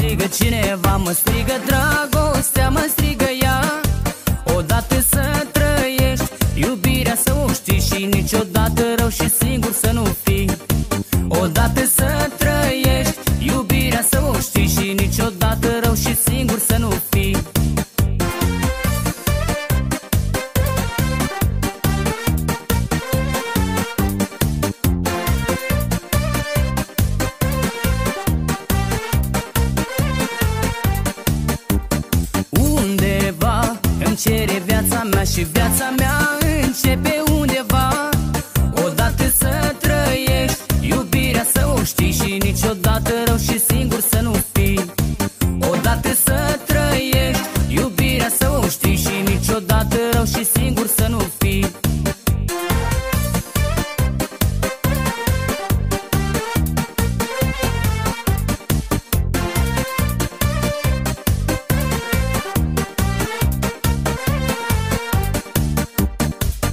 strigă cineva, mă strigă dragostea, mă strigă ea. Odată să trăiești, iubirea să o știi și niciodată rău și singur să nu fii. Odată să trăiești, iubirea să o știi și niciodată rău și singur să nu fii. Undeva îmi cere viața mea și viața mea începe undeva. Odată să trăiești, iubirea să o știi și niciodată rău și singur să nu fii. Odată să trăiești, iubirea să o știi și niciodată rău și singur să nu fii.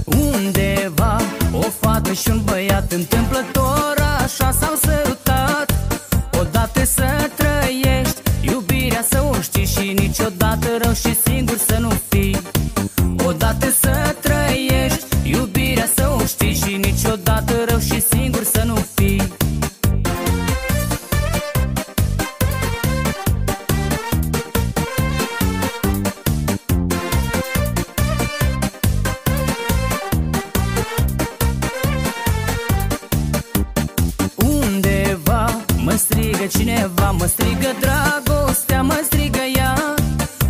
Undeva o fată și un băiat întâmplător așa s-au sărutat. Odată să trăiești, iubirea să o știi și niciodată rău și singur să nu fii. Odată să trăiești, iubirea să o știi și niciodată rău și singur să nu fii. Mă strigă cineva, mă strigă dragostea, mă strigă ea.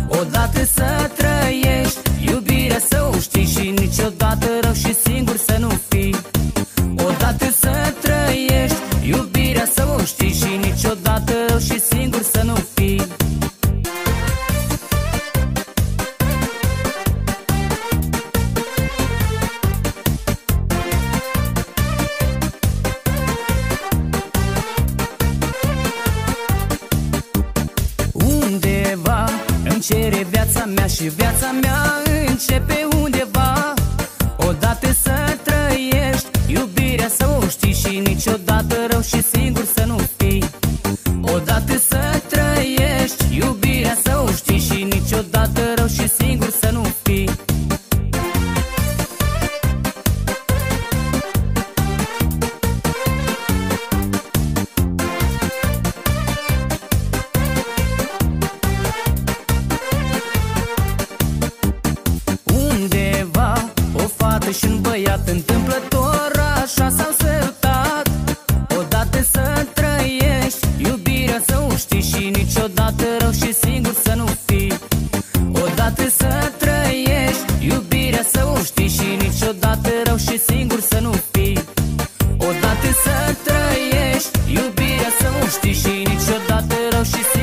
Odată să trăiești, iubirea să o știi și niciodată rău și singur să nu fii. Odată să trăiești, iubirea să o știi și niciodată rău și singur să nu fii. Undeva îmi cere viața mea și viața mea începe undeva. Odată să trăiești, iubirea să o știi și niciodată rău și singur să nu fii. Odată să trăiești, iubirea să o știi și niciodată rău și singur să nu fii. Și un băiat întâmplător așa s-au sărutat. Odată să trăiești, iubirea să o știi și niciodată rău și singur să nu fii. Odată să trăiești, iubirea să o știi și niciodată rău și singur să nu fii. Odată să trăiești, iubirea să o știi și niciodată rău și singur